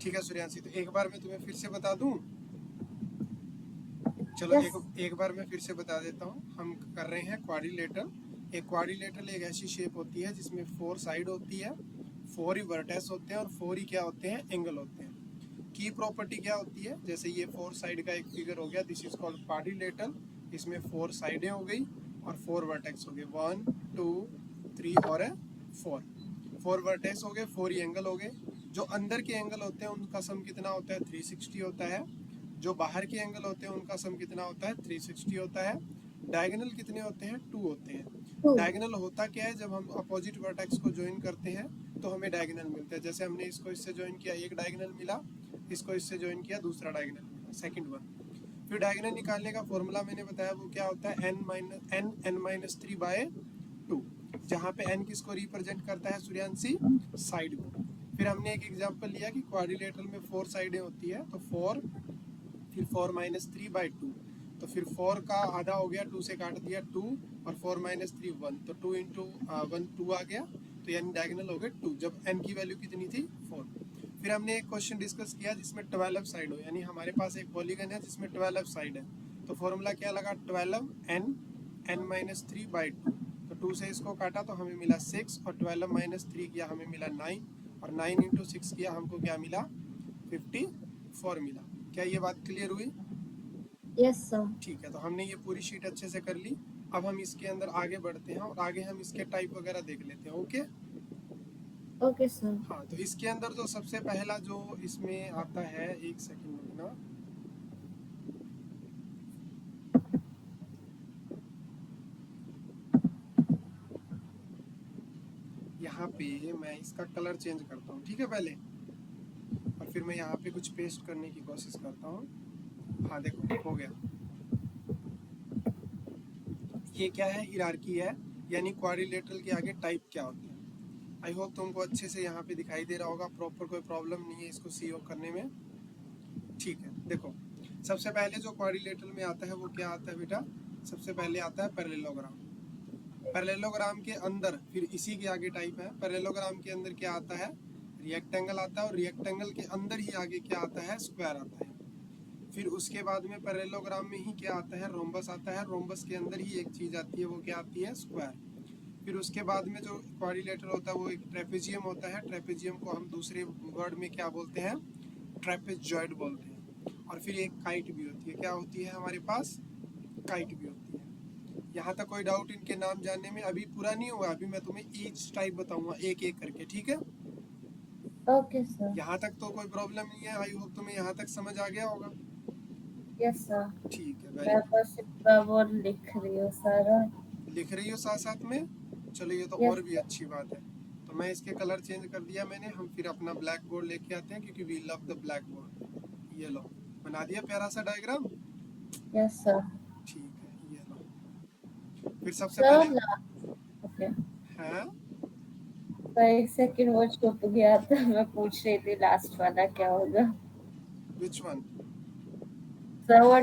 ठीक है सूर्यांशी, तो एक बार मैं तुम्हें फिर से बता दूं। चलो Yes. एक बार मैं फिर से बता देता हूँ। हम कर रहे हैं क्वाड्रिलेटरल। एक क्वाड्रिलेटरल एक ऐसी शेप होती है जिसमें 4 साइड होती है, 4 ही वर्टेक्स होते हैं और 4 ही क्या होते हैं, एंगल होते हैं। की प्रॉपर्टी क्या होती है, जैसे ये 4 साइड का एक फिगर हो गया, दिस इज कॉल्ड क्वाड्रिलेटरल। इसमें 4 साइडें हो गई और 4 वर्टेक्स हो गए, 1 2 3 और 4। 4 वर्टेक्स हो गए, 4 ही एंगल हो गए। जो अंदर के एंगल होते हैं उनका सम कितना होता है, 360 होता है। जो बाहर के एंगल होते हैं उनका सम कितना होता है, 360 होता है। डायगोनल कितने होते हैं, 2 होते हैं। 2. डायगोनल होता क्या है, जब हम अपोजिट वर्टेक्स को ज्वाइन करते हैं तो हमें डायगोनल मिलता है। जैसे हमने इसको इससे ज्वाइन किया, एक डायगोनल मिला, इसको इससे ज्वाइन किया, दूसरा डायगोनल मिला, सेकंड वन। फिर डायगोनल निकालने का फॉर्मूला मैंने बताया, वो क्या होता है, n-3/2, जहाँ पे n किसको रिप्रेजेंट करता है सूर्यांशी, साइड को। फिर हमने एक एग्जांपल लिया कि क्वाड्रिलेटरल में 4 साइडें होती है, तो 4, फिर 4-3/2, तो फिर 4 का आधा हो गया, 2 से काट दिया 2, और 4-3 1, तो 2 इंटू 1 2 आ गया, तो यानी डायगोनल हो गए 2, जब n की वैल्यू कितनी थी, 4। फिर हमने एक क्वेश्चन डिस्कस किया जिसमें 12 साइड हो, यानी हमारे पास एक पॉलीगन है जिसमें 12 साइड है, तो फॉर्मूला क्या लगा, 12n(n-3/2), तो 2 से इसको काटा तो हमें मिला 6, और 12-3 किया हमें मिला 9, और 9 इंटू 6 किया हमको क्या मिला, 54 मिला। क्या ये बात क्लियर हुई? Yes, sir. ठीक है, तो हमने ये पूरी शीट अच्छे से कर ली। अब हम इसके अंदर आगे बढ़ते हैं और आगे हम इसके टाइप वगैरह देख लेते हैं। Okay, Okay, sir. हाँ, तो इसके अंदर जो सबसे पहला जो इसमें आता है, एक सेकंड रुकना, यहाँ पे मैं इसका कलर चेंज करता हूँ, ठीक है पहले, और फिर मैं यहाँ पे कुछ पेस्ट करने की कोशिश करता हूँ। हाँ देखो, हो गया। ये क्या है, हिरार्की है, यानी क्वाड्रिलेटरल के आगे टाइप क्या होते हैं। आई होप तुमको अच्छे से यहाँ पे दिखाई दे रहा होगा, प्रॉपर कोई प्रॉब्लम नहीं है इसको सी करने में। ठीक है, देखो सबसे पहले जो क्वाड्रिलेटरल में आता है वो क्या आता है बेटा, सबसे पहले आता है पैरेललोग्राम। पैरेललोग्राम के अंदर फिर इसी के आगे टाइप है। पैरेललोग्राम के अंदर क्या आता है, रिएक्टेंगल आता है, और रिएक्टेंगल के अंदर ही आगे क्या आता है, स्क्वायर आता है। फिर उसके बाद में पैरेललोग्राम में ही क्या आता है, रोम्बस आता है। रोम्बस के अंदर ही एक चीज आती है, वो क्या आती है, स्क्वायर। फिर उसके बाद में जो क्वाड्रिलेटरल होता है वो एक ट्रेपेजियम होता है। ट्रेपेजियम को हम दूसरे वर्ड में क्या बोलते हैं, ट्रेपेजॉइड बोलते हैं। और फिर एक काइट भी होती है, क्या होती है हमारे पास, काइट भी होती है। यहाँ तक कोई डाउट इनके नाम जानने में? अभी पूरा नहीं हुआ, अभी मैं तुम्हें ईच टाइप बताऊंगा एक एक करके, ठीक है। Okay, sir. यहाँ तक तो कोई प्रॉब्लम नहीं है, आई होप तुम्हें यहाँ तक समझ आ गया होगा। Yes, sir. ठीक है, वेरी मैं गुड। बस इतना वो लिख रही हूँ सारा. लिख रही हो साथ साथ में, चलो ये तो Yes, और भी sir. अच्छी बात है। तो मैं इसके कलर चेंज कर दिया मैंने। हम फिर अपना ब्लैक बोर्ड लेके आते हैं, क्योंकि we love the blackboard. ये लो, बना दिया प्यारा सा डायग्राम। Yes, sir. ठीक है, ये लो। फिर सबसे Sir, पहले okay. है, तो एक सेकंड वो छुप गया था, मैं पूछ रही थी लास्ट वाला क्या होगा. Which one? सर वो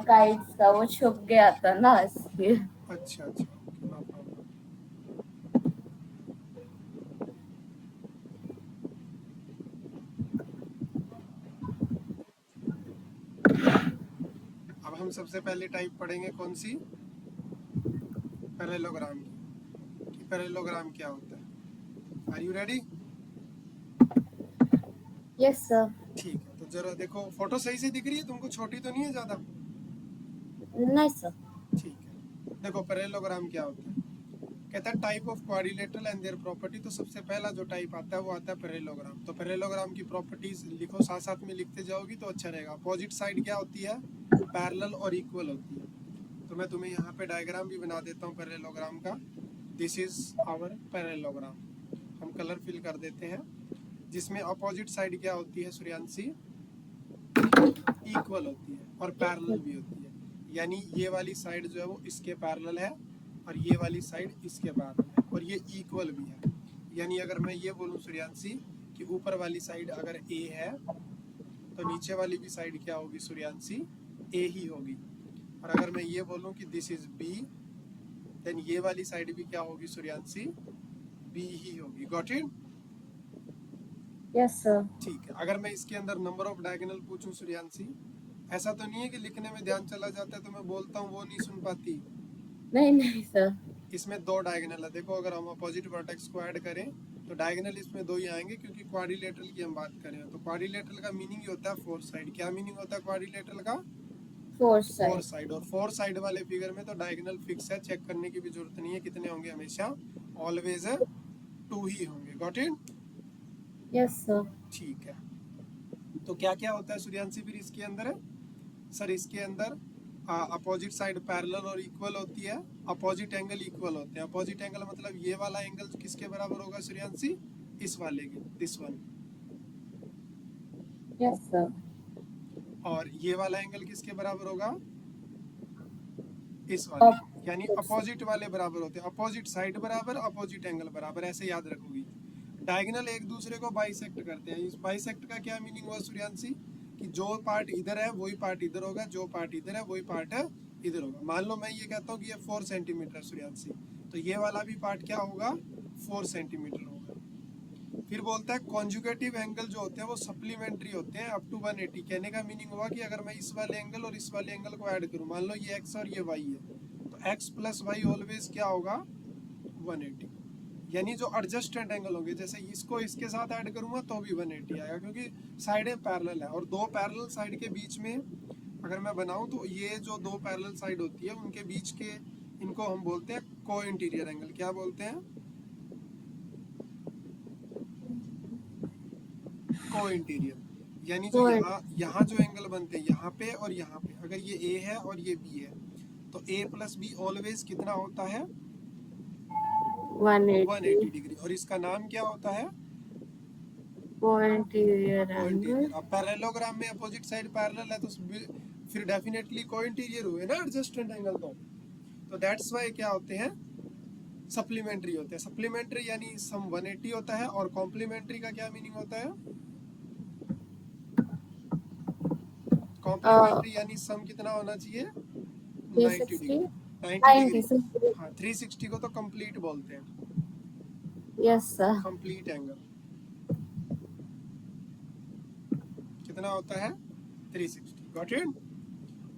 काइट्स का वो छुप गया था ना इसलिए. अच्छा अच्छा, ओके, नो प्रॉब्लम। अब हम सबसे पहले टाइप पढ़ेंगे कौन सी, पैरेललोग्राम की, कि पैरेललोग्राम क्या होता है। Are you ready? Yes sir. ठीक है, तो जरा देखो, फोटो सही से दिख रही है तुमको, छोटी तो नहीं है ज्यादा? नहीं सर. ठीक है, देखो पैरेललोग्राम क्या होता है। कहता है type of quadrilateral and their property. तो सबसे पहला जो टाइप आता है वो आता है पैरेललोग्राम। तो पैरेललोग्राम की प्रॉपर्टीज लिखो, साथ साथ में लिखते जाओगी तो अच्छा रहेगा। अपोजिट साइड क्या होती है, पैरेलल और इक्वल होती है। तो मैं तुम्हें यहाँ पे डायग्राम भी बना देता हूँ पैरेललोग्राम का। This is our parallelogram. हम कलर फिल कर देते हैं, जिसमें अपोजिट साइड क्या होती है सूर्यांशी, इक्वल होती है और पैरेलल भी होती है। यानी ये वाली साइड जो है वो इसके पैरेलल है, और ये वाली साइड इसके पैरेलल है, और ये इक्वल भी है। यानी अगर मैं ये बोलूँ सूर्यांशी कि ऊपर वाली साइड अगर ए है, तो नीचे वाली भी साइड क्या होगी सूर्यांशी, ए ही होगी। और अगर मैं ये बोलूँ कि दिस इज बी, देन ये वाली साइड भी क्या होगी सूर्यांशी, बी ही होगी। Got it? Yes sir. ठीक है, अगर मैं इसके अंदर नंबर ऑफ डायगोनल पूछूं सूर्यांशी, ऐसा तो नहीं है कि लिखने में ध्यान चला जाता है तो मैं बोलता हूँ वो नहीं सुन पाती। नहीं नहीं सर। इसमें 2 डायगोनल है, देखो अगर हम अपोजिट वर्टेक्स को ऐड करें तो डायगोनल इसमें 2 ही आएंगे, क्योंकि क्वाड्रिलेटरल की हम बात करें तो क्वाड्रिलेटरल का मीनिंग ही होता है 4 साइड। क्या मीनिंग होता है क्वाड्रिलेटरल का? 4 4 साइड। साइड। और 4 साइड वाले फिगर में तो डायगोनल फिक्स है, चेक करने की भी जरूरत नहीं है कितने होंगे, हमेशा ऑलवेज 2 ही होंगे। Got it? Yes sir. ठीक है, तो क्या क्या होता है सूर्यांशी फिर इसके अंदर है? सर इसके अंदर अपोजिट साइड पैरेलल और इक्वल होती है, अपोजिट एंगल इक्वल होते हैं। अपोजिट एंगल मतलब ये वाला एंगल किसके बराबर होगा सूर्यांशी? इस वाले के, दिस वन। Yes sir. और ये वाला एंगल किसके बराबर होगा? इस वाले के, यानी अपोजिट वाले बराबर होते हैं। अपोजिट साइड बराबर, अपोजिट एंगल बराबर, ऐसे याद रखोगी। डायगोनल एक दूसरे को बाइसेक्ट करते हैं। इस बाइसेक्ट का क्या मीनिंग हुआ सूर्यांशी? कि जो पार्ट इधर है वही पार्ट इधर होगा, जो पार्ट इधर है वही पार्ट इधर होगा। मान लो मैं ये कहता हूँ कि ये 4 सेंटीमीटर है सूर्यांशी, तो ये वाला भी पार्ट क्या होगा? 4 सेंटीमीटर होगा। फिर बोलता है कॉन्जुगेटिव एंगल जो होते हैं वो सप्लीमेंट्री होते हैं अप टू 180। कहने का मीनिंग हुआ कि अगर मैं इस वाले एंगल और इस वाले एंगल को ऐड करूं, मान लो ये x और ये y है, तो x प्लस वाई ऑलवेज क्या होगा? 180। यानी जो एडजस्टेंट एंगल होंगे, जैसे इसको इसके साथ ऐड करूंगा तो भी 180 आएगा, क्योंकि साइडें पैरेलल है। और 2 पैरेलल साइड के बीच में अगर मैं बनाऊं तो ये जो 2 पैरेलल साइड होती है उनके बीच के, इनको हम बोलते हैं को इंटीरियर एंगल। क्या बोलते हैं? को इंटीरियर। यानी जो यहाँ जो एंगल बनते हैं यहाँ पे और यहाँ पे, अगर ये ए है और ये बी है, तो ए प्लस बी ऑलवेज कितना होता है? 180 180 डिग्री। और इसका नाम क्या होता है? को-इंटीरियर को एंगल। इंटीरियर। अब पैरेललोग्राम में अपोजिट साइड पैरेलल है तो फिर डेफिनेटली को इंटीरियर हुए ना एडजस्टेंट एंगल। तो दैट्स वाई क्या होते हैं? सप्लीमेंट्री होते हैं। सप्लीमेंट्री यानी सम 180 होता है, और कॉम्प्लीमेंट्री का क्या मीनिंग होता है? कॉम्प्लीमेंट्री यानी सम कितना होना चाहिए? 90 डिग्री। 360 90 डिग्री। 90। हाँ, 360 को तो कंप्लीट बोलते हैं, यस सर। कंप्लीट एंगल कितना होता है? 360। Got it?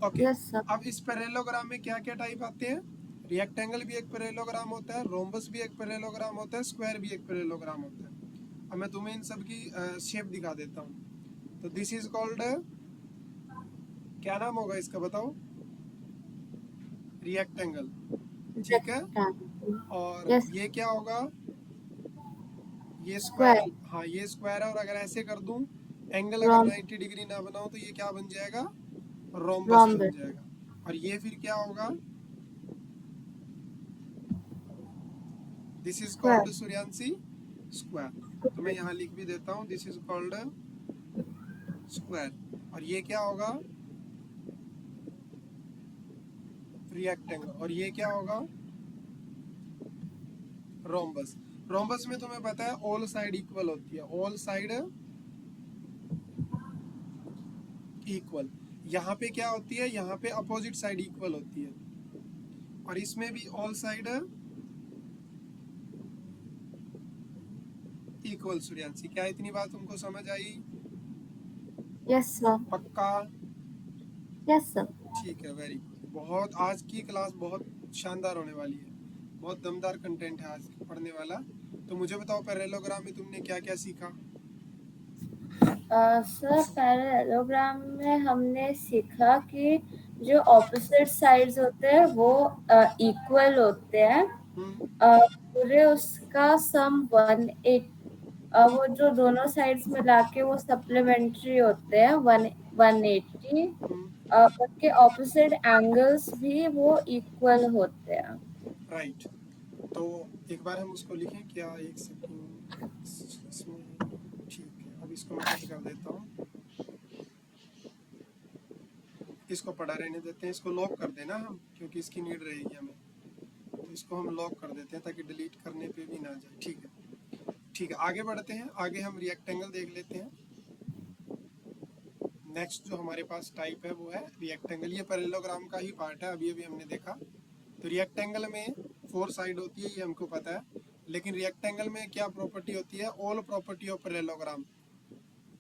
Okay. Yes sir. अब इस पैरेललोग्राम में क्या क्या टाइप आते हैं? रेक्टेंगल भी एक पैरेललोग्राम होता है, रोम्बस भी एक पैरेललोग्राम होता है, स्क्वायर भी एक पैरेललोग्राम होता है। अब मैं तुम्हें इन सब की शेप दिखा देता हूँ। तो दिस इज कॉल्ड, क्या नाम होगा इसका बताओ? रेक्टेंगल। ठीक है। और यस। ये क्या होगा? ये स्क्वायर। स्क्वायर। हाँ, ये स्क्वायर है। और अगर ऐसे कर दूं, एंगल अगर रोम 90 डिग्री ना बनाऊं तो ये क्या बन जाएगा? रोम्बस बन रोम्बस। जाएगा। और ये फिर क्या होगा? This is called square. Suryanshi square. तो मैं यहाँ लिख भी देता हूँ, दिस इज कॉल्ड स्क्वायर। और ये क्या होगा? रेक्टेंगल। और ये क्या होगा? रोम्बस। रोम्बस में तुम्हें पता है ऑल साइड इक्वल होती है, ऑल साइड इक्वल। यहाँ पे क्या होती है? यहाँ पे अपोजिट साइड इक्वल होती है। और इसमें भी ऑल साइड इक्वल। सूर्यांशी, क्या इतनी बात तुमको समझ आई? Yes sir. पक्का? Yes sir. ठीक है, वेरी गुड। बहुत आज की क्लास बहुत शानदार होने वाली है, बहुत दमदार कंटेंट है आज पढ़ने वाला। तो मुझे बताओ पैरेललोग्राम में तुमने क्या क्या सीखा? सर पैरेललोग्राम में हमने सीखा कि जो ऑपोजिट साइड्स होते हैं वो इक्वल होते हैं। पूरे उसका सम 180, वो जो दोनों साइड्स मिला के वो सप्लीमेंट्री होते हैं 180। उनके ऑपोजिट एंगल्स भी वो इक्वल होते हैं। राइट। तो एक बार हम उसको लिखें क्या? एक सेकंड इसमें। ठीक है, अब इसको मैं कट कर देता हूँ, इसको पढ़ा रहने देते हैं, इसको लॉक कर देना हम, क्योंकि इसकी नीड रहेगी हमें। तो इसको हम लॉक कर देते हैं ताकि डिलीट करने पे भी ना जाए। ठीक है, ठीक है, आगे बढ़ते हैं। आगे हम रेक्टेंगल देख लेते हैं। नेक्स्ट जो हमारे पास टाइप है वो है रेक्टेंगल। ये पैरेललोग्राम का ही पार्ट है, अभी अभी हमने देखा। तो रेक्टेंगल में 4 साइड होती है, ये हमको पता है। लेकिन रेक्टेंगल में क्या प्रॉपर्टी होती है? All property of parallelogram.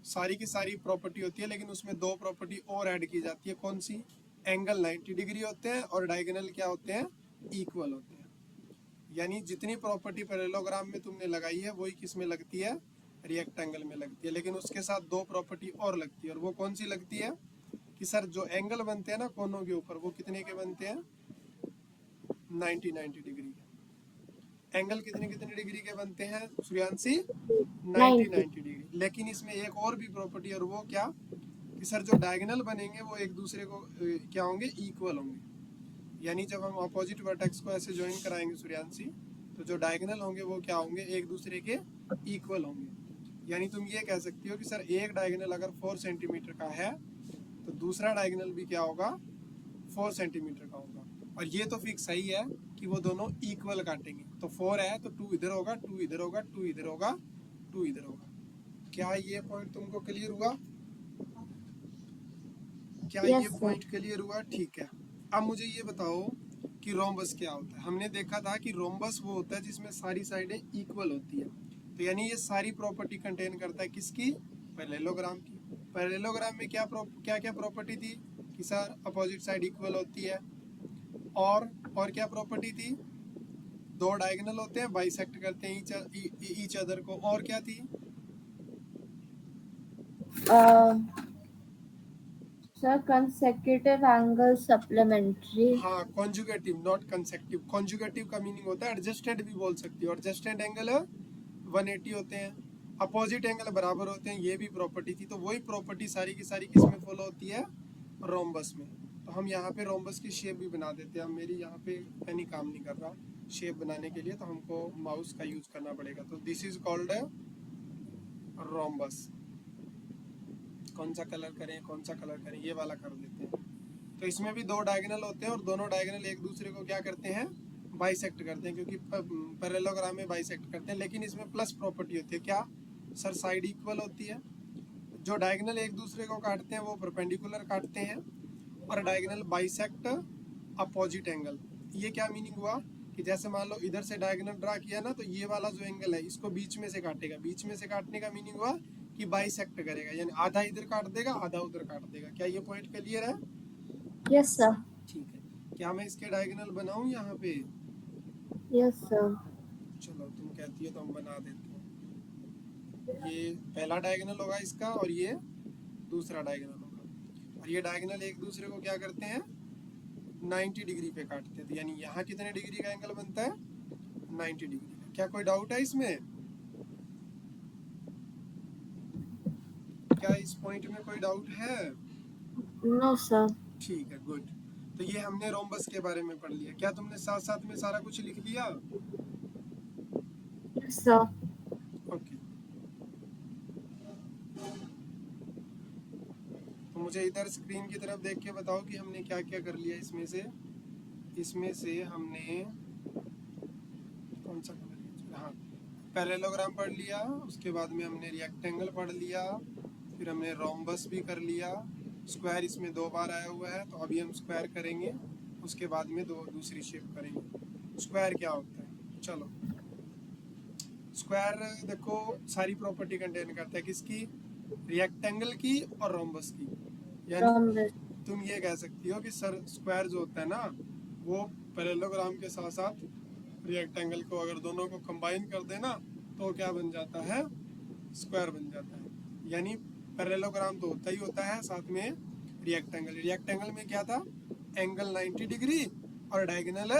सारी की सारी प्रॉपर्टी होती है, लेकिन उसमें दो प्रॉपर्टी और ऐड की जाती है। कौन सी? एंगल 90 डिग्री होते हैं और डायगोनल क्या होते हैं? इक्वल होते हैं। यानी जितनी प्रॉपर्टी पैरेललोग्राम में तुमने लगाई है वही किस में लगती है? रिएक्टेंगल में लगती है। लेकिन उसके साथ दो प्रॉपर्टी और लगती है, और वो कौन सी लगती है? कि सर जो एंगल बनते हैं ना कोनों के ऊपर, वो कितने के बनते हैं? 90 डिग्री के। एंगल कितने कितने डिग्री के बनते हैं सूर्यांशी? 90 90। डिग्री। लेकिन इसमें एक और भी प्रॉपर्टी, और वो क्या? कि सर जो डायगोनल बनेंगे वो एक दूसरे को क्या होंगे? इक्वल होंगे। यानी जब हम अपोजिट वर्टेक्स को ऐसे ज्वाइन कराएंगे सूर्यांशी, तो जो डायगोनल होंगे वो क्या होंगे? एक दूसरे के इक्वल होंगे। यानी तुम ये कह सकती हो कि सर एक डायगोनल अगर 4 सेंटीमीटर का है तो दूसरा डायगोनल भी क्या होगा? 4 सेंटीमीटर का होगा। और ये तो फिक्स सही है कि वो दोनों इक्वल काटेंगे। तो 4 है तो 2 इधर होगा, 2 इधर होगा, 2 इधर होगा, 2 इधर होगा। क्या ये पॉइंट तुमको क्लियर हुआ? क्या ये यस सर। पॉइंट क्लियर हुआ? ठीक है। अब मुझे ये बताओ कि रोम्बस क्या होता है। हमने देखा था कि रोम्बस वो होता है जिसमें सारी साइडें इक्वल होती है। तो यानी ये सारी प्रॉपर्टी कंटेन करता है किसकी? पैरेललोग्राम की। पैरेललोग्राम में क्या क्या प्रॉपर्टी थी? कि सर अपोजिट साइड इक्वल होती है। और क्या प्रॉपर्टी थी? दो डायगोनल होते हैं, बाइसेक्ट करते हैं ईच अदर को। और क्या थी? Sir consecutive angle supplementary. हाँ, कॉन्जुगेटिव नॉट कंसेक्टिव। कॉन्जुगेटिव का मीनिंग होता है एडजस्टेड भी बोल सकती हो। एडजस्टेड एंगल 180 होते हैं, अपोजिट एंगल बराबर होते हैं, ये भी प्रॉपर्टी थी। तो वही प्रॉपर्टी सारी की सारी किस में फॉलो होती है? रोम्बस में। तो हम यहाँ पे रोम्बस की शेप भी बना देते हैं। अब मेरी यहाँ पे पेन ही काम नहीं कर रहा शेप बनाने के लिए, तो हमको माउस का यूज करना पड़ेगा। तो दिस इज कॉल्ड रोम्बस। कौन सा कलर करें, कौन सा कलर करें? ये वाला कर देते हैं। तो इसमें भी दो डायगोनल होते हैं और दोनों डायगोनल एक दूसरे को क्या करते हैं? बाइसेक्ट करते हैं, क्योंकि पैरेललोग्राम में बाइसेक्ट करते हैं। लेकिन इसमें प्लस प्रॉपर्टी होती है। क्या? सर साइड इक्वल होती है। जो डायगोनल एक दूसरे को काटते हैं वो परपेंडिकुलर काटते हैं, और डायगोनल बाइसेक्ट अपोजिट एंगल। ये क्या मीनिंग हुआ? कि जैसे मान लो इधर से डायगोनल ड्रा किया ना, तो ये वाला जो एंगल है इसको बीच में से काटेगा। बीच में से काटने का मीनिंग हुआ कि बाइसेक्ट करेगा, यानी आधा इधर काट देगा, आधा उधर काट देगा। क्या ये पॉइंट क्लियर है? Yes sir. ठीक है। क्या मैं इसके डायगोनल बनाऊं यहाँ पे? Yes sir. चलो तुम कहती हो तो हम बना देते हैं। ये पहला डायगोनल होगा इसका, और ये दूसरा डायगोनल होगा। और ये डायगोनल एक दूसरे को क्या करते हैं? 90 डिग्री पे काटते हैं। तो यानी यहाँ कितने डिग्री का एंगल बनता है? 90 डिग्री का। क्या कोई डाउट है इसमें? क्या इस पॉइंट में कोई डाउट है? No sir. ठीक है, गुड। तो ये हमने रोम्बस के बारे में पढ़ लिया। क्या तुमने साथ साथ में सारा कुछ लिख लिया? Yes sir. ओके। तो मुझे इधर स्क्रीन की तरफ देख के बताओ कि हमने क्या क्या कर लिया इसमें से। इसमें से हमने कौन सा कलर लिया? हाँ, पैरेललोग्राम पढ़ लिया, उसके बाद में हमने रिएक्टेंगल पढ़ लिया, फिर हमने रोम्बस भी कर लिया। स्क्वायर इसमें दो बार आया हुआ है, तो अभी हम स्क्वायर करेंगे, उसके बाद में दूसरी शेप करेंगे। स्क्वायर क्या होता है? चलो, स्क्वायर देखो सारी प्रॉपर्टी कंटेन करता है किसकी? रिएक्टेंगल की और रोम्बस की। यानी रोम्बस। तुम ये कह सकती हो कि सर स्क्वायर जो होता है ना, वो पैरेललोग्राम के साथ साथ रिएक्टेंगल को अगर दोनों को कंबाइन कर देना तो क्या बन जाता है? स्क्वायर बन जाता है। यानी पैरेललोग्राम तो होता ही होता है, साथ में रिएक्टेंगल। रिएक्टेंगल में क्या था? एंगल 90 डिग्री और डायगोनल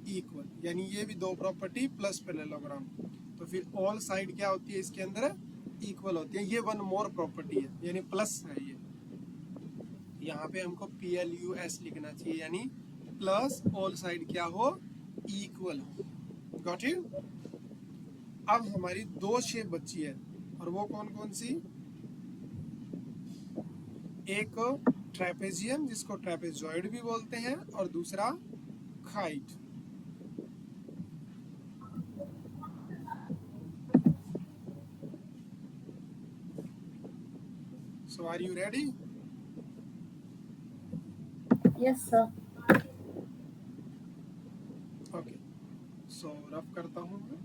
इक्वल। यानी ये भी दो प्रॉपर्टी प्लस पैरेललोग्राम। तो फिर ऑल साइड क्या होती है इसके अंदर? इक्वल होती है। ये वन मोर प्रॉपर्टी है, यानी प्लस है ये। यहाँ पे हमको PLUS लिखना चाहिए, यानी प्लस ऑल साइड क्या हो? इक्वल हो। Got it? अब हमारी दो शेप बची है, और वो कौन कौन सी? एक ट्रेपेजियम, जिसको ट्रेपेजॉइड भी बोलते हैं, और दूसरा kite. So are you ready? Yes sir. Okay, so rough करता हूँ मैं।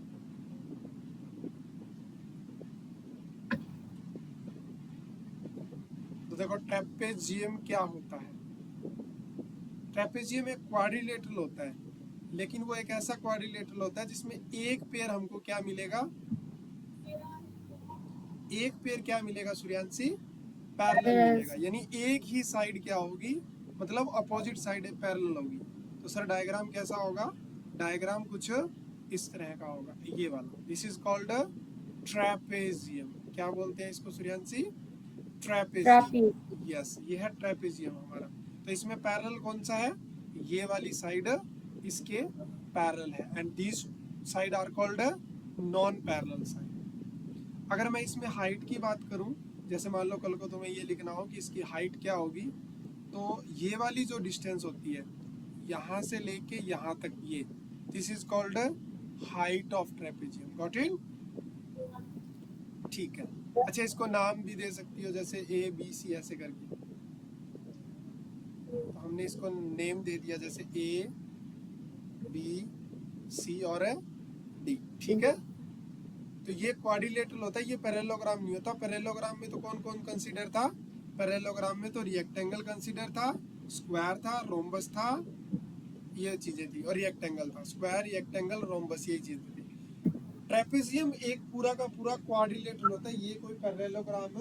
देखो ट्रेपेजियम क्या होता है। ट्रेपेजियम एक क्वाड्रिलेटरल होता है, लेकिन वो एक ऐसा क्वाड्रिलेटरल होता है जिसमें एक पेयर हमको क्या मिलेगा, एक पेयर क्या मिलेगा सूर्यांशी, पैरेलल मिलेगा। यानी एक ही साइड क्या होगी, मतलब अपोजिट साइड पैरेलल होगी। तो सर डायग्राम कैसा होगा, डायग्राम कुछ इस तरह का होगा, ये वाला। This is called trapezium. क्या बोलते हैं इसको सूर्यांशी, ट्रेपेजियम। यस, ये है ट्रेपेजियम हमारा। तो इसमें पैरेलल कौन सा है, ये वाली साइड इसके पैरेलल है, and this side are called non parallel side. अगर मैं इसमें हाइट की बात करूं, जैसे मान लो कल को तुम्हें ये लिखना हो कि इसकी हाइट क्या होगी, तो ये वाली जो डिस्टेंस होती है यहाँ से लेके यहाँ तक, ये this is called height of trapezium. Got it, ठीक है। अच्छा, इसको नाम भी दे सकती हो, जैसे ए बी सी ऐसे करके। तो हमने इसको नेम दे दिया, जैसे ए बी सी और डी, ठीक है। तो ये क्वाड्रिलेटरल होता है, ये पैरेललोग्राम नहीं होता। पैरेललोग्राम में तो कौन कौन कंसीडर था, पैरेललोग्राम में तो रेक्टेंगल कंसीडर था, स्क्वायर था, रोम्बस था, ये चीजें थी, और रेक्टेंगल था। स्क्वायर, रेक्टेंगल, रोम्बस, ये चीजें थी। ट्रेपेजियम एक पूरा का पूरा क्वाड्रिलेटरल होता है, ये कोई पैरेललोग्राम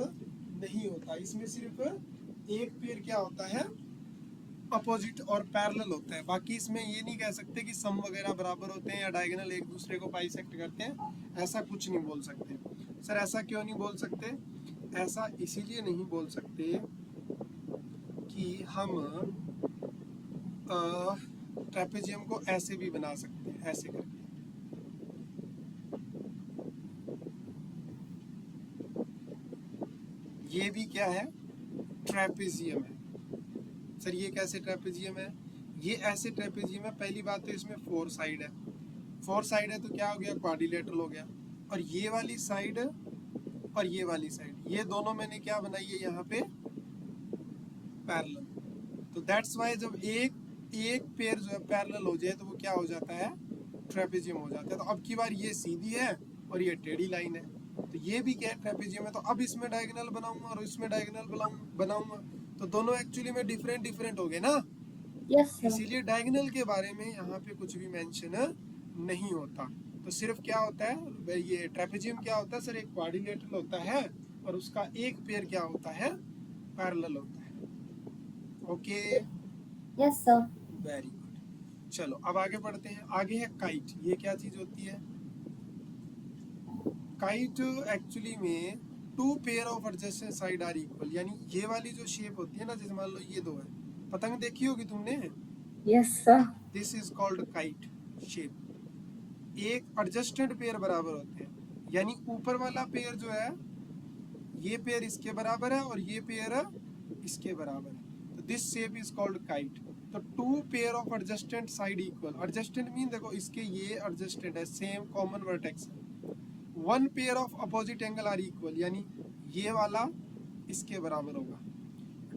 नहीं होता। इसमें सिर्फ एक पेयर क्या होता है, अपोजिट और पैरेलल होता है। बाकी इसमें ये नहीं कह सकते कि सम वगैरह बराबर होते हैं या डायगोनल एक दूसरे को बाइसेक्ट करते हैं, ऐसा कुछ नहीं बोल सकते। सर ऐसा क्यों नहीं बोल सकते, ऐसा इसीलिए नहीं बोल सकते कि हम ट्रेपेजियम को ऐसे भी बना सकते हैं, ऐसे करके। ये भी क्या है, ट्रेपेजियम है। सर ये कैसे ट्रेपेजियम है, ये ऐसे ट्रेपेजियम है। पहली बात तो इसमें 4 साइड है, 4 साइड है तो क्या हो गया, क्वाड्रिलेटरल हो गया। और ये वाली साइड और ये वाली साइड, ये दोनों मैंने क्या बनाई है यहाँ पे, पैरेलल। तो दैट्स वाई जब एक पेयर जो है पैरेलल हो जाए तो वो क्या हो जाता है, ट्रेपेजियम हो जाता है। तो अब की बार ये सीधी है और ये टेढ़ी लाइन है, तो ये भी क्या है, ट्रेपेजियम है। तो अब इसमें डायगोनल बनाऊंगा और इसमें डायगोनल बनाऊंगा, तो दोनों एक्चुअली में डिफरेंट डिफरेंट हो गए ना। Yes sir. इसीलिए डायगोनल के बारे में यहाँ पे कुछ भी मेंशन नहीं होता। तो सिर्फ क्या होता है, ये ट्रेपेजियम क्या होता है सर, एक क्वाड्रिलेटरल होता है और उसका एक पेयर क्या होता है, पैरेलल होता है। Okay, yes sir. Very good. चलो अब आगे बढ़ते हैं। आगे है काइट। ये क्या चीज होती है, काइट एक्चुअली में 2 pair of adjacent side are equal. यानी ये वाली जो शेप होती है ना, जैसे मान लो ये दो है, पतंग देखी होगी तुमने, yes sir. This is called kite shape. एक एडजस्टेंट पेयर बराबर होते हैं, यानी ऊपर वाला पेयर जो है, ये पेयर इसके बराबर है और ये पेयर इसके बराबर है, तो this shape is called kite. तो 2 pair of adjacent side equal. Adjacent mean देखो इसके ये एडजस्टेंट है, सेम कॉमन वर्टेक्स है। 1 pair of opposite angle are equal, यानी ये वाला इसके बराबर होगा।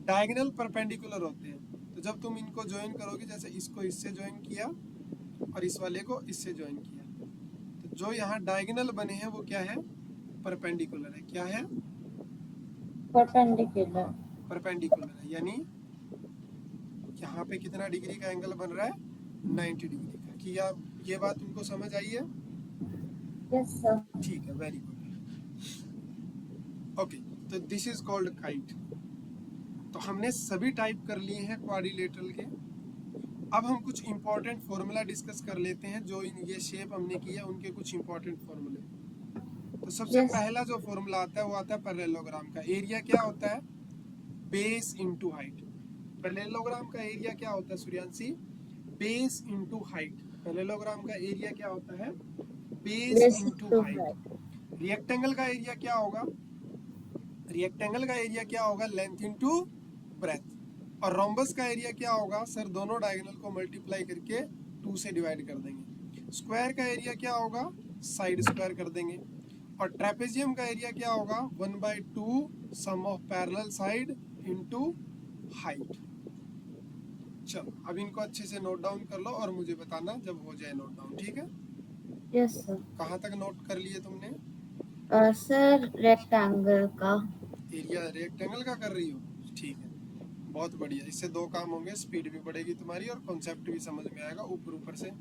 डायगोनल परपेंडिकुलर होते हैं, तो जब तुम इनको ज्वाइन करोगे, जैसे इसको इससे ज्वाइन किया और इस वाले को इससे ज्वाइन किया, तो जो यहाँ डायगोनल बने हैं वो क्या है, परपेंडिकुलर है। क्या है, परपेंडिकुलर। परपेंडिकुलर है। यानी यहाँ पे कितना डिग्री का एंगल बन रहा है, 90 डिग्री का। कि ये बात तुमको समझ आई है, यस सर। ठीक है, वेरी गुड। ओके, तो दिस इज कॉल्ड काइट। तो हमने सभी टाइप कर लिए हैं क्वाड्रिलेटरल के। अब हम कुछ इंपॉर्टेंट फॉर्मूला डिस्कस कर लेते हैं, जो ये शेप हमने की है उनके कुछ इंपॉर्टेंट फॉर्मूले। तो सबसे पहला जो फॉर्मूला आता है वो आता है पैरेललोग्राम का। एरिया क्या होता है, बेस इनटू हाइट। पैरेललोग्राम का एरिया क्या होता है Suryanshi, base into height. Parallelogram का एरिया क्या होता है, बेस इनटू हाइट। रेक्टेंगल का एरिया क्या होगा, रेक्टेंगल का एरिया क्या होगा, लेंथ इनटू ब्रेथ। और रोम्बस का एरिया क्या होगा सर, दोनों डायगोनल को मल्टीप्लाई करके 2 से डिवाइड कर देंगे। स्क्वायर का एरिया क्या होगा, साइड स्क्वायर कर देंगे। और ट्रेपेजियम का एरिया क्या होगा, 1/2 sum of parallel side into height. चलो अब इनको अच्छे से नोट डाउन कर लो और मुझे बताना जब हो जाए नोट डाउन, ठीक है। Yes sir. कहाँ तक नोट कर लिए तुमने, सर रेक्टेंगल का एरिया रेक्टेंगल का कर रही हो, ठीक है, बहुत बढ़िया। इससे दो काम होंगे, स्पीड भी बढ़ेगी तुम्हारी और कॉन्सेप्ट भी समझ में आएगा ऊपर ऊपर से।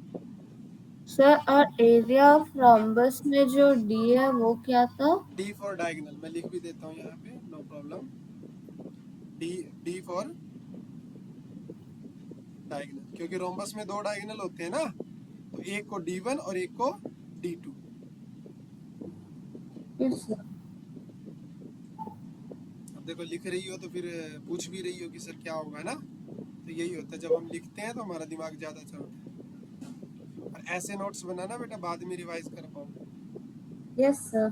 सर और एरिया ऑफ रोम्बस में जो डी है वो क्या था? डी फॉर डायगोनल, मैं लिख भी देता हूँ यहाँ पे, no problem. D for diagonal, क्योंकि रोम्बस में दो डायगोनल होते हैं ना, तो एक को D1 और एक को D2। Yes sir. अब देखो लिख रही हो तो फिर पूछ भी रही हो कि सर क्या होगा ना, तो यही होता है, जब हम लिखते हैं तो हमारा दिमाग ज़्यादा चलता है। और ऐसे नोट्स बनाना बेटा, बाद में रिवाइज कर पाओ। Yes sir.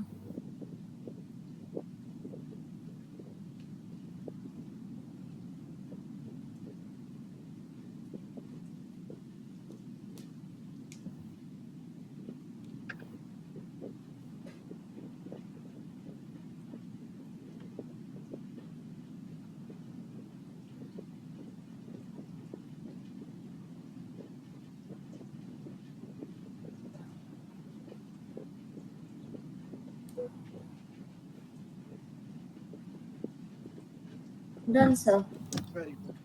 Done sir. Very good.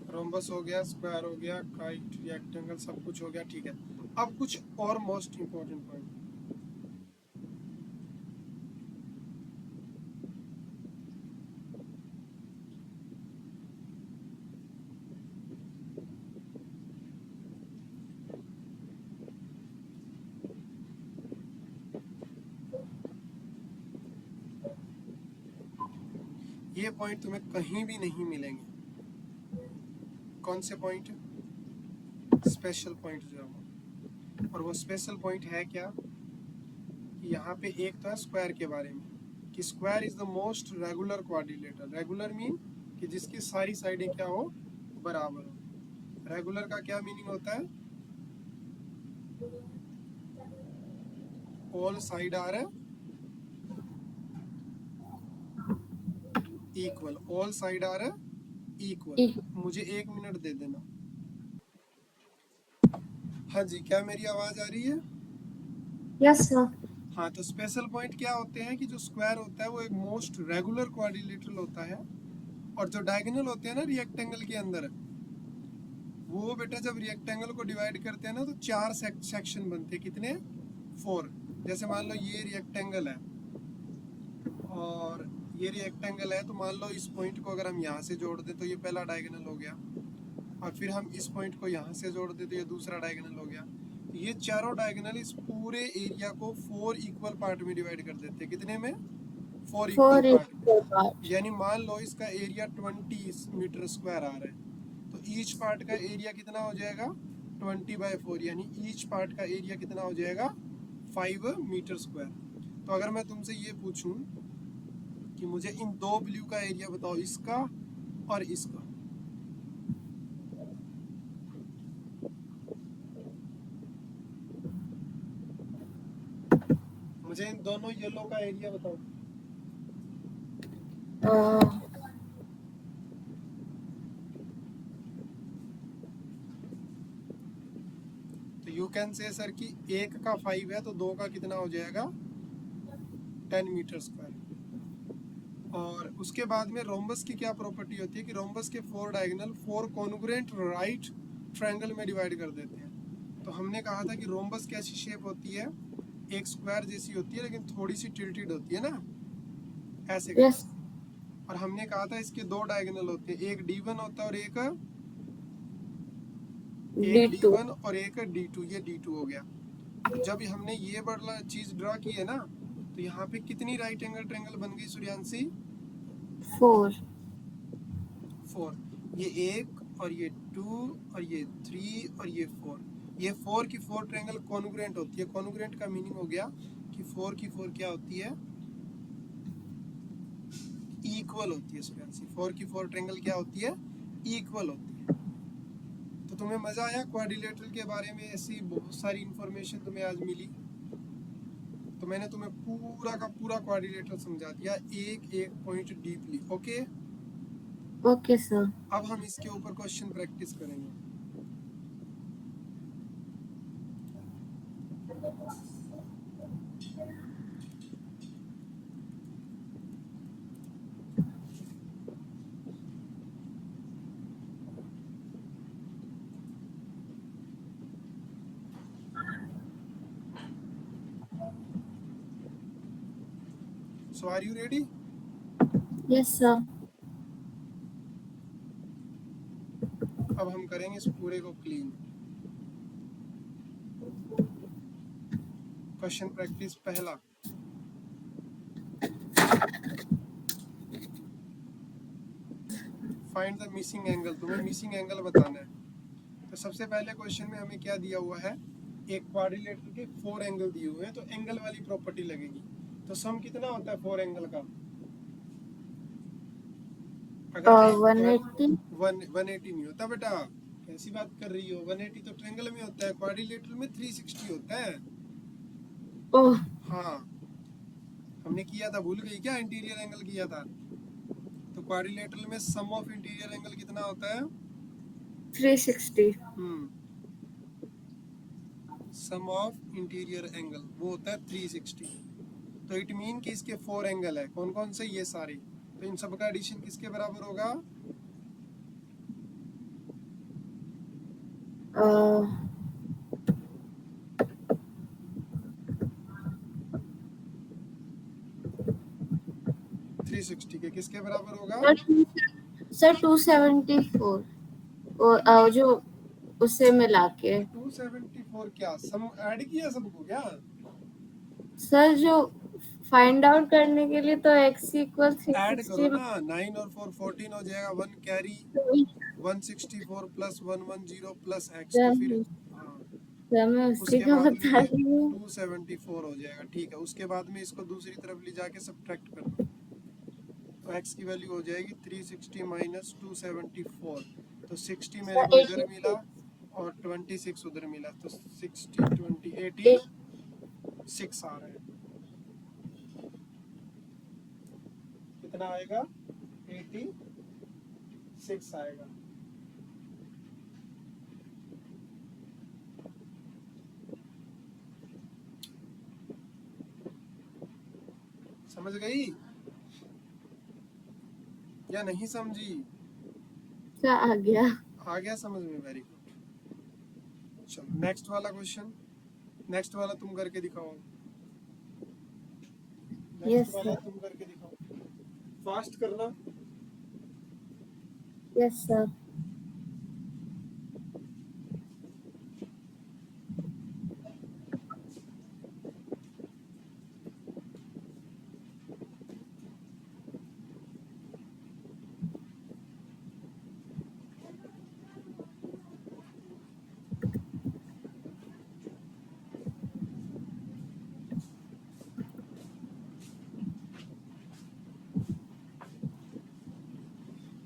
Rhombus हो गया, स्क्वायर हो गया, काइट, रेक्टेंगल, सब कुछ हो गया, ठीक है। अब कुछ और मोस्ट इम्पोर्टेंट पॉइंट। ये पॉइंट तुम्हें कहीं भी नहीं मिलेंगे। कौन से पॉइंट? स्पेशल पॉइंट जो है वो। और वो स्पेशल पॉइंट है क्या कि यहाँ पे एक तो है स्क्वायर के बारे में, कि square is the most regular quadrilateral. Regular mean कि जिसकी सारी साइडें क्या हो, बराबर हो। रेगुलर का क्या मीनिंग होता है? All side are equal, all side are equal. मुझे 1 मिनट दे देना। हाँ जी, क्या मेरी आवाज आ रही है? Yes sir. हाँ, तो स्पेशल पॉइंट क्या होते हैं कि जो स्क्वायर होता है वो एक मोस्ट रेगुलर क्वाड्रिलेटरल होता है, और जो डायगोनल होते हैं ना रिएक्टेंगल के अंदर, वो बेटा जब रिएक्टेंगल को डिवाइड करते हैं ना तो 4 सेक्शन बनते हैं। कितने? 4। जैसे मान लो ये रिएक्टेंगल है और ये रिएक्टेंगल है, तो मान लो इस पॉइंट को अगर हम यहाँ से जोड़ दें तो ये पहला डायगोनल हो गया, और फिर हम इस पॉइंट को यहाँ से जोड़ दें तो ये दूसरा डायगोनल हो गया। तो ये चारों डायगोनल इस पूरे एरिया को 4 इक्वल पार्ट में डिवाइड कर देते हैं। कितने में? 4 इक्वल 4 पार्ट इक्वल में। पार्ट। यानी मान लो इसका एरिया 20 मीटर स्क्वायर आ रहा है, तो ईच पार्ट का एरिया कितना हो जाएगा? 20/4, यानी ईच पार्ट का एरिया कितना हो जाएगा? 5 मीटर स्क्वायर। तो अगर मैं तुमसे ये पूछूं कि मुझे इन दो ब्लू का एरिया बताओ, इसका और इसका, मुझे इन दोनों येलो का एरिया बताओ। तो यू कैन से सर कि एक का 5 है तो दो का कितना हो जाएगा? 10 मीटर स्क्वायर। और उसके बाद में रोम्बस की क्या प्रॉपर्टी होती है कि रोम्बस के 4 डायगोनल 4 कॉन्ग्रुएंट राइट ट्रायंगल में डिवाइड कर देते हैं। तो हमने कहा था कि रोम्बस कैसी शेप होती है? एक स्क्वायर जैसी होती है, लेकिन थोड़ी सी टिल्टेड होती है ना, ऐसे करके। यस। और हमने कहा था इसके दो डायगोनल होते हैं, एक D1 होता है और एक D2। D1 और एक D2। ये D2 हो गया। तो जब हमने ये बड़ा चीज ड्रा की है ना, तो यहाँ पे कितनी राइट एंगल ट्रायंगल बन गई सूर्यांशी? 4। 4। ये 1 और ये 2 और ये 3 और ये 4। ये 4 की 4 ट्रायंगल कॉन्ग्रुएंट होती है। कॉन्ग्रुएंट का मीनिंग हो गया कि 4 की 4 क्या होती है? इक्वल होती है सूर्यांशी। 4 की 4 ट्रायंगल क्या होती है? इक्वल होती है। तो तुम्हें मजा आया क्वाड्रिलेटरल के बारे में? ऐसी बहुत सारी इंफॉर्मेशन तुम्हें आज मिली। तो मैंने तुम्हें पूरा का पूरा क्वाड्रिलेटरल समझा दिया, एक एक point deeply. Okay okay sir. अब हम इसके ऊपर क्वेश्चन प्रैक्टिस करेंगे। So are you ready? Yes sir. अब हम करेंगे इस पूरे को क्लीन। क्वेश्चन प्रैक्टिस पहला, फाइंड द मिसिंग एंगल। तुम्हें मिसिंग एंगल बताना है। तो सबसे पहले क्वेश्चन में हमें क्या दिया हुआ है, एक क्वाड्रिलेटरल के 4 एंगल दिए हुए हैं, तो एंगल वाली प्रॉपर्टी लगेगी। तो सम कितना होता है 4 एंगल का? अगर 180। 180 नहीं होता बेटा, कैसी बात कर रही हो? 180 तो ट्रायंगल में होता है, क्वाड्रिलेटरल में 360 होता है। ओह। हाँ, हमने किया था, भूल गई क्या? इंटीरियर एंगल किया था। तो क्वाड्रिलेटरल में सम ऑफ इंटीरियर एंगल कितना होता है? 360। सम ऑफ इंटीरियर एंगल वो होता है 360। तो इट मीन कि इसके 4 एंगल है। कौन कौन से? ये सारे। तो इन सब का एडिशन किसके बराबर होगा? uh, 360 के किसके बराबर होगा? सर 274। जो उसे मिला के 274 क्या सम ऐड किया सबको क्या? सर, जो फाइंड आउट करने के लिए तो x इक्वल ऐड करो 360। ना, 9 और 4 14 हो जाएगा, 1 कैरी 164 प्लस 110 प्लस एक्स। तो फिर हाँ, सर मैं उसी उसके का बाद बता में रही हूँ। 274 हो जाएगा। ठीक है, उसके बाद में इसको दूसरी तरफ ले जाके सब्ट्रैक्ट कर दो। तो x की वैल्यू हो जाएगी 360 माइनस 274। तो 60 मेरे सर को इधर मिला 86। और 26 उधर मिला, तो 60 20 86 आ रहा है। कितना आएगा? 86 आएगा। समझ गई या नहीं समझी? सर आ गया। आ गया समझ में? Very good. चलो नेक्स्ट वाला क्वेश्चन, नेक्स्ट वाला तुम करके दिखाओ। नेक्स्ट यस वाला सर। तुम करके दिखाओ, फास्ट करना। Yes sir.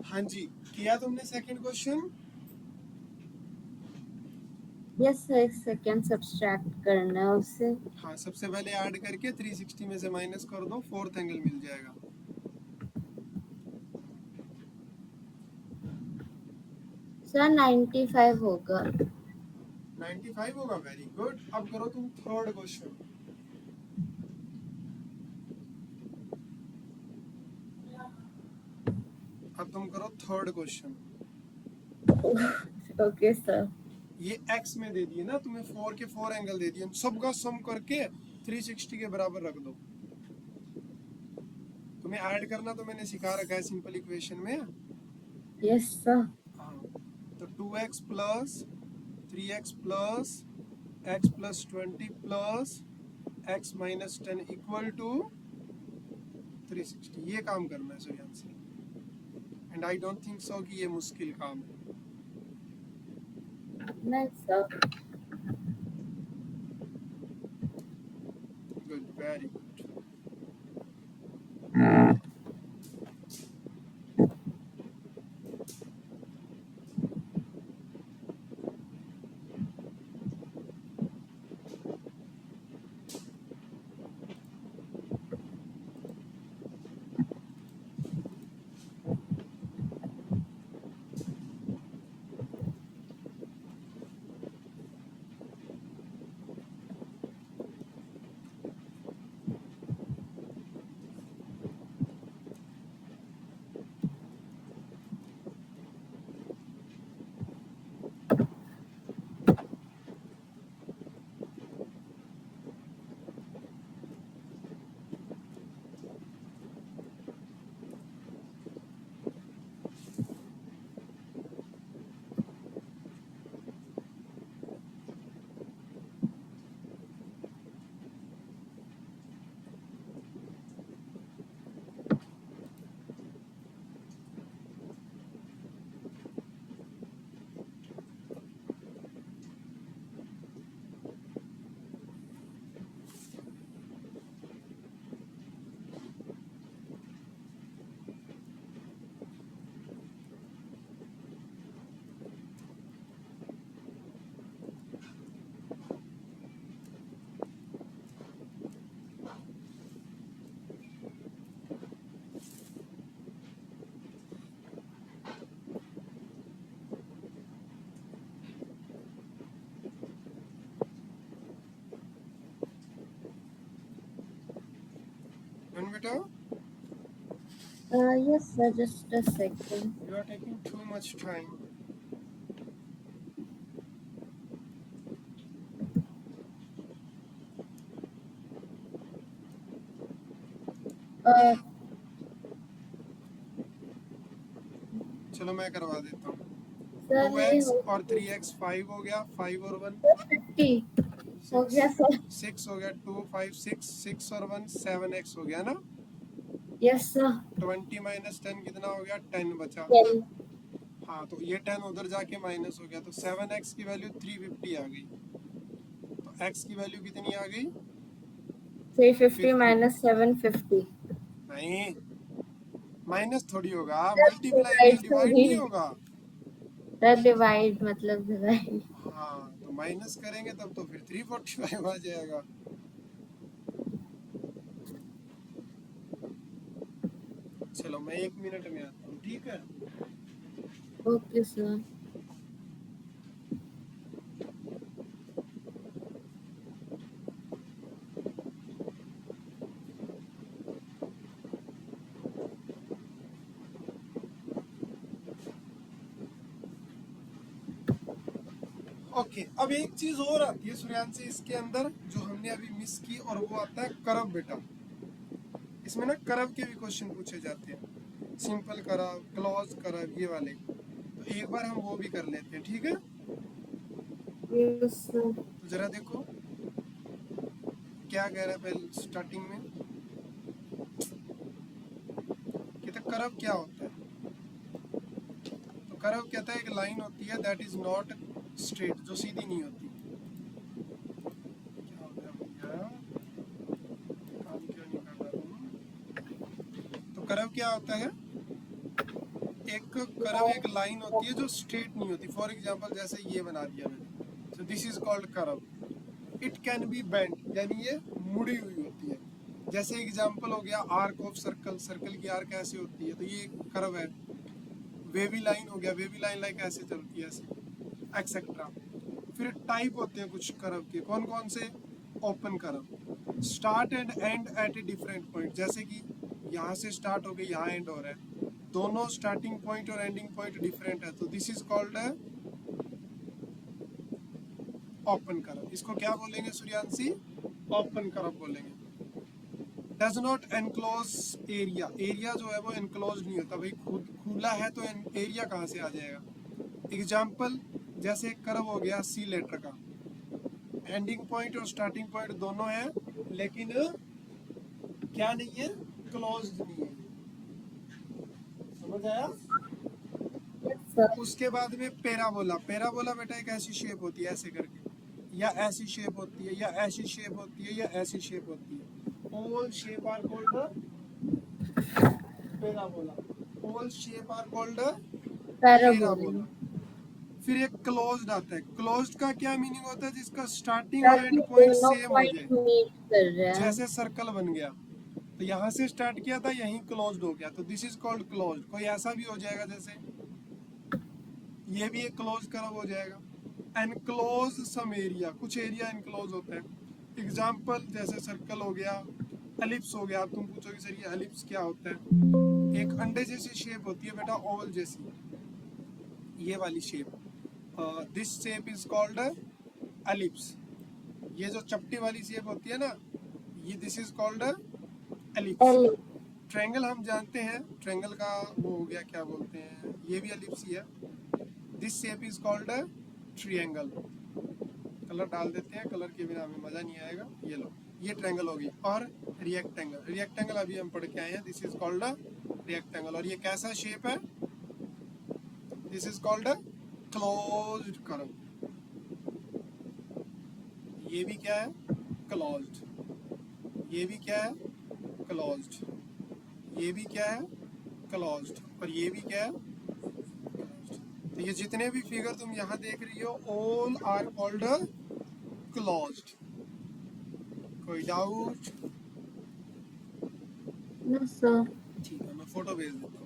हाँ जी, किया तुमने सेकंड क्वेश्चन? यस सर, एक सेकेंड सब्सट्रैक्ट करना है उससे। हाँ, सबसे पहले ऐड करके 360 में से माइनस कर दो, फोर्थ एंगल मिल जाएगा। सर 95 होगा। 95 होगा, वेरी गुड। अब करो तुम थर्ड क्वेश्चन। अब तुम करो थर्ड क्वेश्चन। Okay sir. ये x में दे दिए ना तुम्हें, 4 के 4 एंगल दे दिए, सबका सम करके 360 के बराबर रख दो। तुम्हें ऐड करना तो मैंने सिखा रखा है सिंपल इक्वेशन में। Yes sir. हाँ, तो 2x plus 3x plus x plus 20 plus x minus 10 equal to 360। ये काम करना है सुयान से, and I don't think so कि ये मुश्किल काम है। नहीं सर। Good, very good. कौन बेटा? Yes, sir, just a second. You are taking too much time. Uh, चलो मैं करवा देता हूँ। sir, नहीं 2x हो और 3x 5 हो गया, 5 और 1 50 हो गया सर। 6 हो गया, 2 5 6, 6 और 1 7x हो गया ना। Yes sir. 20 माइनस 10 कितना हो गया? 10 बचा। 10. हाँ, तो ये 10 उधर जाके माइनस हो गया, तो 7x की वैल्यू 350 आ गई। तो x की वैल्यू कितनी आ गई? 350 50। minus 750. नहीं, माइनस थोड़ी होगा, Sir, मल्टीप्लाई नहीं, divide डिवाइड नहीं होगा। sir, divide मतलब divide. हाँ, तो माइनस करेंगे तब तो फिर 345 आ जाएगा। चलो मैं 1 मिनट में आता हूँ, ठीक है? Okay sir. ओके, अब एक चीज और आती है सूर्यांशी इसके अंदर जो हमने अभी मिस की, और वो आता है करव बेटा। इसमें ना करव के भी क्वेश्चन पूछे जाते हैं, सिंपल करव, क्लोज करव, ये वाले। तो एक बार हम वो भी कर लेते हैं, ठीक है? Yes sir. तो जरा देखो क्या कह रहा है पहले स्टार्टिंग में कि तो करव क्या होता है। तो करव कहता है एक लाइन होती है दैट इज नॉट स्ट्रेट, जो सीधी नहीं होती। क्या हो गया भैया, काम क्यों नहीं कर रहा तुम? तो करव क्या होता है? एक करव एक लाइन होती है जो स्ट्रेट नहीं होती। फॉर एग्जांपल जैसे ये बना दिया मैंने, so this is called curve. It can be bent, यानी ये मुड़ी हुई होती है। जैसे एग्जांपल हो गया आर्क ऑफ सर्कल, सर्कल की आर्क ऐसे होती है, तो ये करव है। वेवी लाइन हो गया, वेवी लाइन लाइक ऐसे चलती है, ऐसे एक्सेट्रा। फिर टाइप होते हैं कुछ करव के, कौन कौन से? Open curve, start and end at a different point. जैसे कि यहाँ से स्टार्ट हो गई, यहाँ एंड हो रहा है, दोनों स्टार्टिंग पॉइंट और एंडिंग पॉइंट डिफरेंट है, तो दिस इज कॉल्ड ओपन करव। इसको क्या बोलेंगे सूर्यांशी? ओपन करव बोलेंगे। Does not enclose area, area जो है वो एनक्लोज नहीं होता। भाई खुद खुला है तो एरिया कहाँ से आ जाएगा? एग्जाम्पल जैसे एक करव हो गया सी लेटर का, एंडिंग पॉइंट और स्टार्टिंग पॉइंट दोनों है, लेकिन क्या नहीं है? क्लोज नहीं है। समझ आया? Yes sir. उसके बाद में पैराबोला। पैराबोला बेटा एक ऐसी शेप होती है ऐसे करके, या ऐसी शेप होती है, या ऐसी शेप होती है, या ऐसी शेप होती है। All shape are called parabola. All shape are called Parabola. Parabola. फिर एक क्लोज्ड आता है। क्लोज्ड का क्या मीनिंग होता है? जिसका स्टार्टिंग और ताकि एंड पॉइंट दोनों सेम हो पॉइंट जाए। मीट कर रहे हैं. जैसे सर्कल बन गया, तो यहाँ से स्टार्ट किया था, यहीं क्लोज्ड हो गया, तो दिस इज कॉल्ड क्लोज्ड। कोई ऐसा भी हो जाएगा जैसे ये भी एक क्लोज करव हो जाएगा। एनक्लोज सम एरिया, कुछ एरिया एनक्लोज होता है। एग्जाम्पल जैसे सर्कल हो गया, एलिप्स हो गया। अब तुम पूछोगे सर ये एलिप्स क्या होता है? एक अंडे जैसी शेप होती है बेटा, ओवल जैसी, ये वाली shape. This shape is called ellipse. ये जो चपटी वाली शेप होती है ना, ये this is called ellipse. L. Triangle हम जानते हैं, ट्रायंगल का वो हो गया, क्या बोलते हैं, ये भी एलिप्स ही है। This shape is called triangle. Colour डाल देते हैं, कलर के बिना हमें मजा नहीं आएगा। ये लो, ये ट्रायंगल होगी। और रिएक्टेंगल, रिएक्टेंगल अभी हम पढ़ के आए हैं, दिस इज कॉल्ड रिएक्टेंगल। और ये कैसा शेप है? This is called closed curve. ये भी क्या है? क्लोज्ड। ये भी क्या है? क्लोज्ड। ये भी क्या है? क्लोज्ड। और ये भी क्या है? तो ये जितने भी फिगर तुम यहाँ देख रही हो, ऑल आर कॉल्ड क्लोज्ड। कोई डाउट? No sir. ठीक है, मैं फोटो भेज देता हूँ।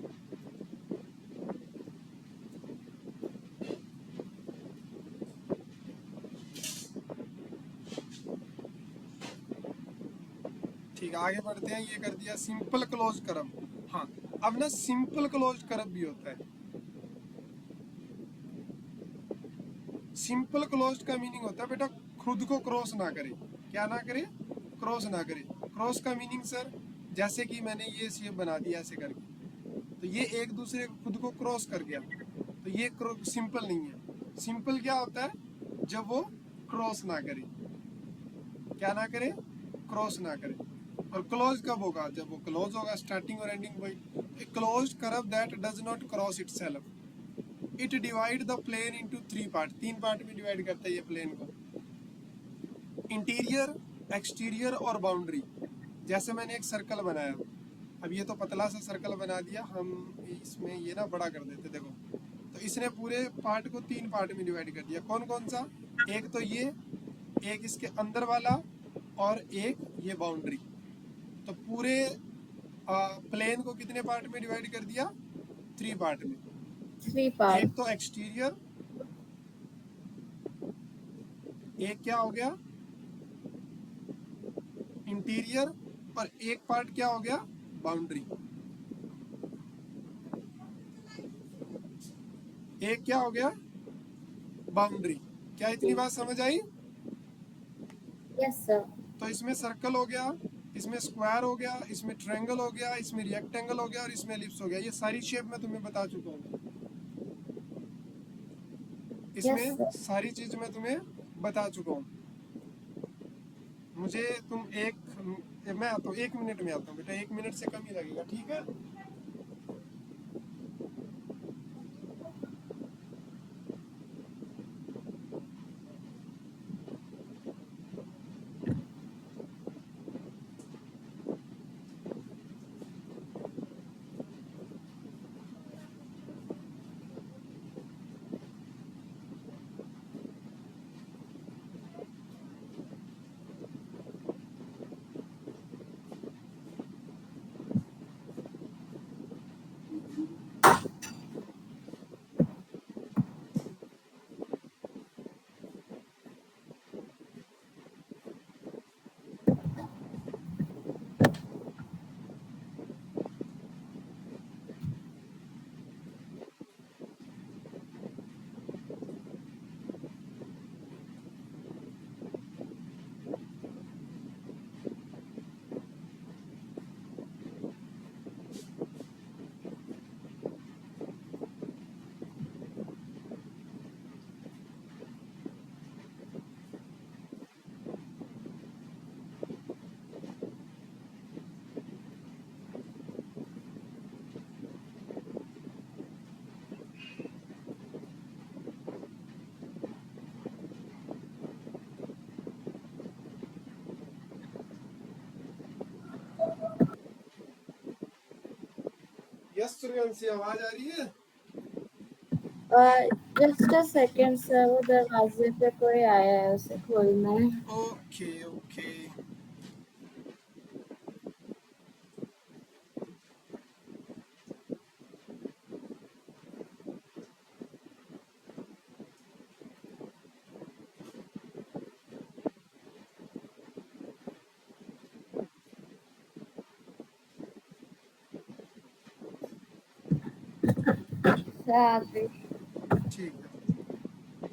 ठीक है। है, आगे बढ़ते हैं। ये कर दिया सिंपल क्लोज कर्व। हाँ, अब ना सिंपल क्लोज कर्व भी होता है। सिंपल क्लोज का मीनिंग होता है बेटा खुद को क्रॉस ना करे। क्या ना करे? क्रॉस ना करे। क्रॉस का मीनिंग सर, जैसे कि मैंने ये शेप बना दिया ऐसे करके, तो ये एक दूसरे खुद को क्रॉस कर गया, तो ये सिंपल नहीं है। सिंपल क्या होता है? जब वो क्रॉस ना करे। क्या ना करे? क्रॉस ना करे। और क्लोज कब होगा? जब वो क्लोज होगा, स्टार्टिंग और ending point. A close curve that does not cross itself. It divide the plane into 3 part. 3 part में डिवाइड करता है ये प्लेन को। इंटीरियर, एक्सटीरियर और बाउंड्री। जैसे मैंने एक सर्कल बनाया, अब ये तो पतला सा सर्कल बना दिया, हम इसमें ये ना बड़ा कर देते। देखो, तो इसने पूरे पार्ट को 3 पार्ट में डिवाइड कर दिया। कौन कौन सा? एक तो ये, एक इसके अंदर वाला, और एक ये बाउंड्री। तो पूरे प्लेन को कितने पार्ट में डिवाइड कर दिया? 3 पार्ट में। 3 पार्ट। एक तो एक्सटीरियर, एक क्या हो गया? इंटीरियर, और एक पार्ट क्या हो गया? बाउंड्री। एक क्या हो गया? बाउंड्री। क्या इतनी बात समझ आई? Yes sir. तो इसमें सर्कल हो गया, इसमें स्क्वायर हो गया, इसमें ट्रायंगल हो गया, इसमें रेक्टेंगल हो गया, और इसमें एलिप्स हो गया। ये सारी शेप मैं तुम्हें बता चुका हूँ। यस इसमें सर। सारी चीज मैं तुम्हें बता चुका हूँ। मुझे तुम मैं आता हूँ 1 मिनट में आता हूँ बेटा, 1 मिनट से कम ही लगेगा, ठीक है? यस सूर्यवंशी, आवाज आ रही है? जस्ट अ सेकंड सर, वो दरवाजे पे कोई आया है, उसे खोलना है। Okay okay. सर आ गई। ठीक है।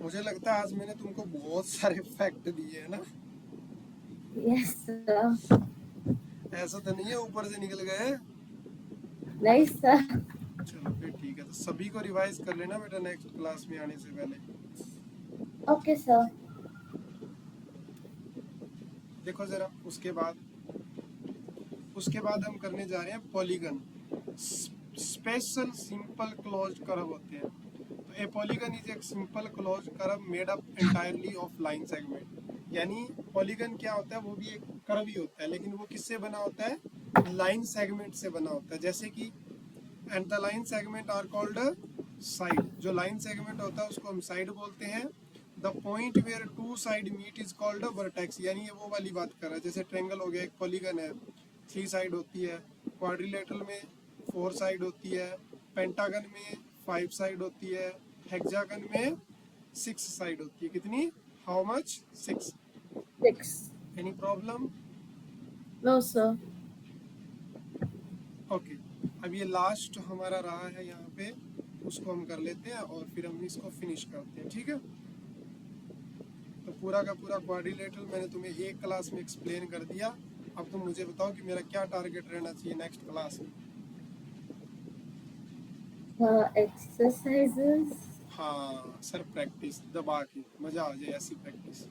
मुझे लगता है आज मैंने तुमको बहुत सारे फैक्ट दिए है ना? Yes sir. ऐसा तो नहीं है ऊपर से निकल गए? नहीं सर। चलो फिर ठीक है, तो सभी को रिवाइज कर लेना बेटा नेक्स्ट क्लास में आने से पहले। Okay sir. देखो जरा, उसके बाद हम करने जा रहे हैं polygon. Special simple closed curve होते हैं। तो ए पॉलीगन इज एक simple closed curve made up entirely of line segment. यानी पॉलीगन क्या होता है? वो भी एक कर्व ही होता है, लेकिन वो किससे बना होता है? लाइन सेगमेंट से बना होता है। जैसे कि and the line segment are called side. जो लाइन सेगमेंट होता है उसको हम साइड बोलते हैं। The point where two side meet is called vertex. यानी ये वो वाली बात कर रहा है, जैसे ट्रायंगल हो गया, एक पॉलीगन है, 3 साइड होती है। क्वाड्रिलेटरल में 4 साइड होती है। पेंटागन में 5 साइड होती है। हेक्सागन में 6 साइड होती है। कितनी? How much? 6। 6। Any problem? No, sir. Okay, अब ये लास्ट हमारा रहा है यहाँ पे, उसको हम कर लेते हैं और फिर हम इसको फिनिश करते हैं, ठीक है। तो पूरा का पूरा क्वाड्रिलेटरल मैंने तुम्हें एक क्लास में एक्सप्लेन कर दिया। अब तुम मुझे बताओ कि मेरा क्या टारगेट रहना चाहिए नेक्स्ट क्लास में। Exercises. हाँ सर, प्रैक्टिस दबा के मजा आ जाए ऐसी प्रैक्टिस।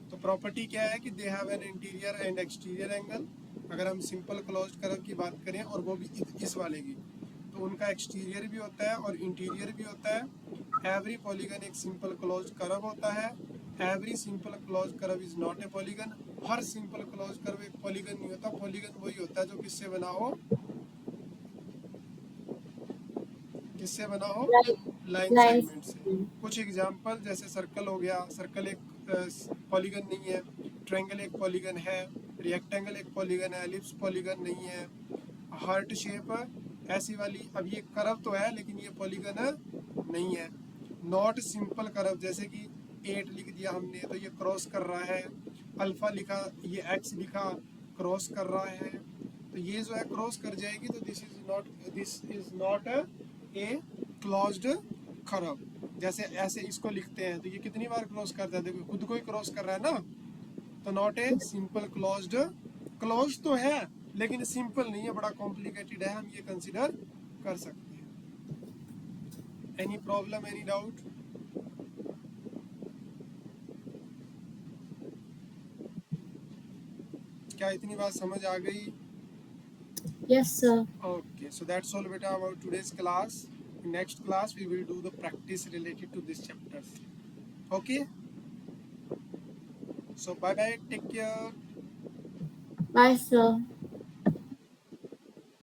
तो प्रॉपर्टी क्या है कि they have an interior and exterior angle. अगर हम सिंपल क्लोज्ड कर्व की बात करें और वो भी इस वाले की, तो उनका एक्सटीरियर भी होता है और इंटीरियर भी होता है। एवरी पॉलीगन एक सिंपल क्लोज्ड कर्व होता है। Every simple closed curve is not a polygon. Her simple closed curve एक पॉलीगन नहीं होता। पॉलीगन वही होता है जो किससे बना हो, किससे बना हो, Like लाइन lines. सेगमेंट से। कुछ एग्जांपल जैसे सर्कल हो गया, सर्कल एक पॉलीगन नहीं है। ट्रायंगल एक पॉलीगन है। रेक्टेंगल एक पॉलीगन है। एलिप्स पॉलीगन नहीं है। हार्ट शेप ऐसी वाली, अब ये कर्व तो है लेकिन ये पॉलीगन नहीं है। नॉट सिंपल कर्व, जैसे कि 8 लिख दिया हमने तो ये क्रॉस कर रहा है। अल्फा लिखा, ये एक्स लिखा, क्रॉस कर रहा है। तो ये जो है क्रॉस कर जाएगी, तो this is not a closed curve. जैसे ऐसे इसको लिखते हैं तो ये कितनी बार क्रॉस करता है, देखो खुद को ही क्रॉस कर रहा है ना। तो not a simple closed, close तो है लेकिन सिंपल नहीं है, बड़ा कॉम्प्लिकेटेड है, हम ये कंसिडर कर सकते हैं। Any problem, any doubt? क्या इतनी बात समझ आ गई? Yes, sir. Okay, so that's all beta about today's class. In next class we will do the practice related to this chapters. Okay, so bye bye, take care. Bye, sir.